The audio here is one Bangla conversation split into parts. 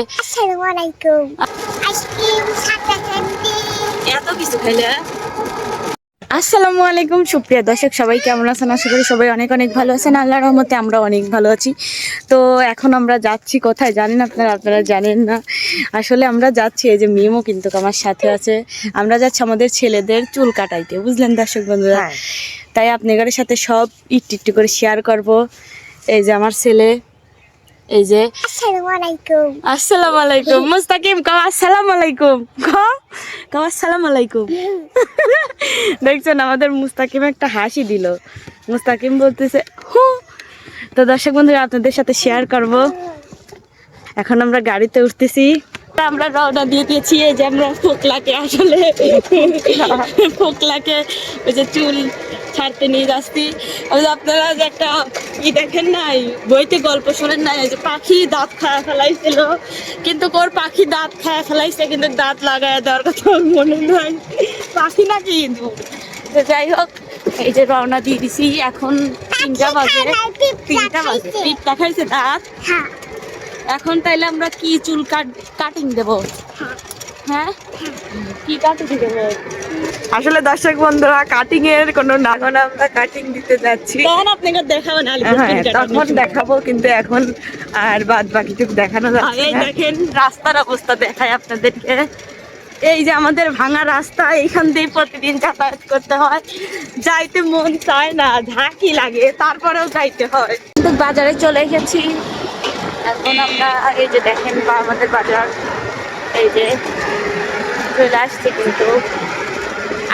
আসসালামু আলাইকুম। আইসক্রিম, সাদা ক্যান্ডি, এত কিছু খাইলে। আসসালামু আলাইকুম সুপ্রিয় দর্শক, সবাই কেমন আছেন? আশা করি সবাই অনেক অনেক ভালো আছেন। আল্লাহর রহমতে আমরা অনেক ভালো আছি। তো এখন আমরা যাচ্ছি কোথায় জানেন আপনারা জানেন না। আসলে আমরা যাচ্ছি, এই যে মিমও কিন্তু আমার সাথে আছে। আমরা যাচ্ছি আমাদের ছেলেদের চুল কাটাইতে, বুঝলেন দর্শক বন্ধুরা। তাই আপনাদের সাথে সব একটু করে শেয়ার করব। এই যে আমার ছেলে, এই যে আসসালামু আলাইকুম। আসসালামু আলাইকুম। মুস্তাকিম কাও আসসালামু আলাইকুম, কাও আসসালামু আলাইকুম। দেখছেন আমাদের মুস্তাকিম একটা হাসি দিল। মুস্তাকিম বলতেছে হু। তো দর্শক বন্ধুরা আপনাদের সাথে শেয়ার করব। এখন আমরা গাড়িতে উঠতেছি, আমরা রওনা দিয়ে দিয়েছি। এই যে আমরা ফোকলাকে, আসলে ফোকলাকে ওই যে চুল ছাড়তে নিয়ে যাচ্ছি। ওই যে আপনারা যে একটা দেখেন নাই, বইতে গল্প শোনেন নাই, যে পাখি দাঁত খায়া ফেলাইছিল, কিন্তু ওর পাখি দাঁত খায়া ফেলাইছে, কিন্তু দাঁত লাগায় দেওয়ার কথা ওর মনে নাই। পাখি নাকি ইঁদুর। তো যাই হোক, এই যে রওনা দিয়ে দিছি। এখন 3টা বাজে, পিঠটা খাইছে দাঁত। এখন তাইলে আমরা কি চুল কাটিং দেবো? হ্যাঁ, কি কাটিং দেবো? আসলে দর্শক বন্ধুরা কাটিং এর কোনো না, এখন আমরা কাটিং দিতে যাচ্ছি। তখন আপনাকে দেখাবো না, তখন দেখাবো, কিন্তু এখন আর বাদ বাকিটুকু দেখানো যাচ্ছে এই না। দেখেন রাস্তার অবস্থা দেখায় আপনাদেরকে। এই যে আমাদের ভাঙা রাস্তা, এইখান দিয়ে প্রতিদিন যাতায়াত করতে হয়। যাইতে মন চায় না, ঝাঁকি লাগে, তারপরেও যাইতে হয়। কিন্তু বাজারে চলে গেছি এখন আমরা। এই যে দেখেন আমাদের বাজার, এই যে চলে আসছে কিন্তু।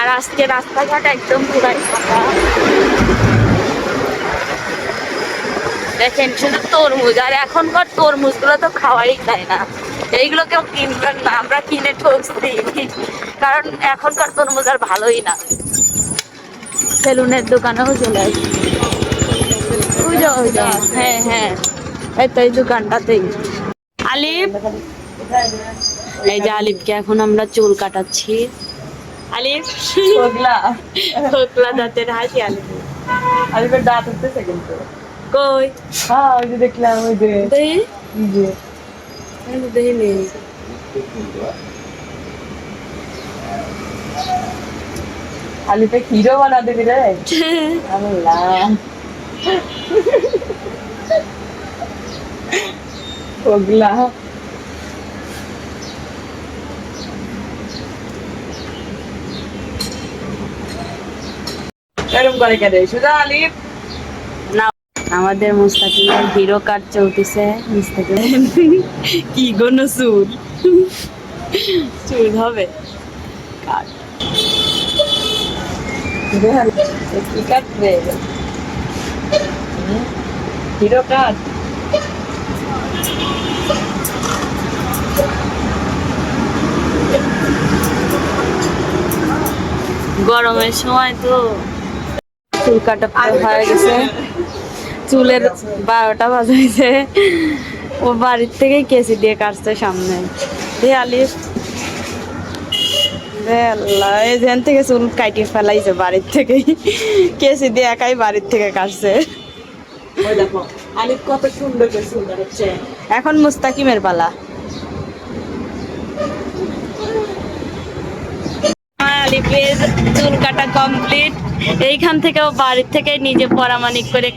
আর আজকে রাস্তাঘাট একদম পুরাই ফাঁকা। দেখেন শুধু তরমুজ, আর এখনকার তরমুজগুলো তো খাওয়াই যায় না। এইগুলো কেউ কিনবেন না, আমরা কিনে ঠকছি। কারণ এখনকার তরমুজ আর ভালোই না। সেলুনের দোকানেও চলে আসছি। হ্যাঁ হ্যাঁ, এই তো এই দোকানটাতেই। আলিফ, এই যে আলিফকে এখন আমরা চুল কাটাচ্ছি। আলিফ খোকলা দাঁতের হাসি। আলিফের দাঁত উঠতেছে কিন্তু। কই হ্যাঁ, ওই যে দেখলাম, ওই যে দেহি এই যে দেহি নেই। আলিফে হিরো বানা দেবি রে আল্লাহ। ওগুলা এরকম করে কেন সুজা আলিফ? না, আমাদের মুস্তাকিমের হিরো কাট চলতেছে। মুস্তাকিম কি গণ চুল, চুল হবে কাট। কি কাটবে? হিরো কাট। গরমের সময় তো চুল কাটা হয়ে গেছে। চুলের 12টা বাজাইছে। ও বাড়ির থেকেই কেসি দিয়ে কাটছে সামনে। আলিফ এখান থেকে চুল কাটিয়ে ফেলাইছে বাড়ির থেকেই, কেসি দিয়ে একাই বাড়ির থেকে কাটছে। ওই দেখো আলিফ কত সুন্দর করে চুল কাটছে। এখন মুস্তাকিমের পালা। আলিফের চুল কাটা কমপ্লিট। এইখান থেকেও বাড়ির থেকে নিজে পরামানিক করে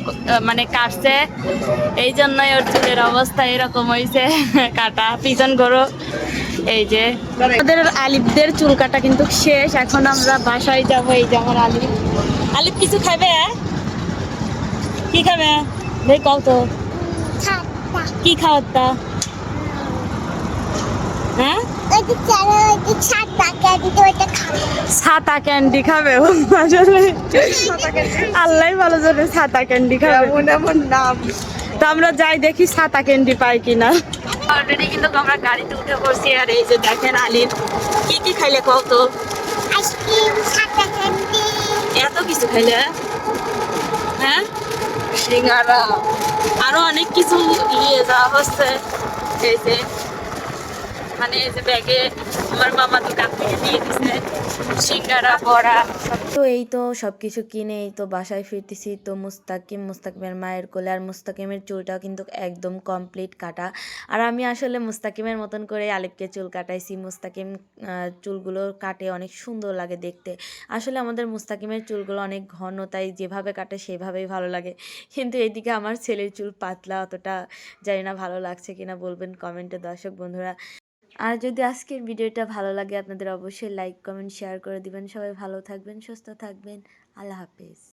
মানে কাটছে, এই জন্যই ওর চুলের অবস্থা এরকম হয়েছে। কাটা পিছন করো। এই যে আমাদের আলিফদের চুল কাটা কিন্তু শেষ। এখন আমরা বাসায় যাবো। এই যে আমার আলিফ। আলিফ কিছু খাবে? কি খাবে ভাই কও তো? কি খাওয়াতা? হ্যাঁ, ছাতা ক্যান্ডি খাবে। আল্লাহ ভালো জানে ছাতা ক্যান্ডি খাবে। এমন এমন নাম। তো আমরা যাই দেখি ছাতা ক্যান্ডি পাই কিনা। অলরেডি কিন্তু আমরা গাড়িতে উঠে পড়ছি। আর এই যে দেখেন আলিফ কি কি খাইলে কও তো? আইসক্রিম, সাদা ক্যান্ডি, এত কিছু খাইলে? হ্যাঁ, সিঙ্গারা, আরো অনেক কিছু নিয়ে যাওয়া হচ্ছে। এই যে এখানে এই যে ব্যাগে আমার মামা দোকান থেকে দিয়ে দিছে সিঙ্গারা বড়া সব। তো এই তো সব কিছু কিনে এই তো বাসায় ফিরতেছি। তো মুস্তাকিমের মায়ের কোলে, আর মুস্তাকিমের চুলটাও কিন্তু একদম কমপ্লিট কাটা। আর আমি আসলে মুস্তাকিমের মতন করে আলিফকে চুল কাটাইছি। মুস্তাকিম চুলগুলো কাটে অনেক সুন্দর লাগে দেখতে। আসলে আমাদের মুস্তাকিমের চুলগুলো অনেক ঘন, তাই যেভাবে কাটে সেভাবেই ভালো লাগে। কিন্তু এদিকে আমার ছেলের চুল পাতলা, অতটা জানি না ভালো লাগছে কিনা, বলবেন কমেন্টে দর্শক বন্ধুরা। আর যদি আজকের ভিডিওটা ভালো লাগে আপনাদের অবশ্যই লাইক কমেন্ট শেয়ার করে দিবেন। সবাই ভালো থাকবেন, সুস্থ থাকবেন। আল্লাহ হাফেজ।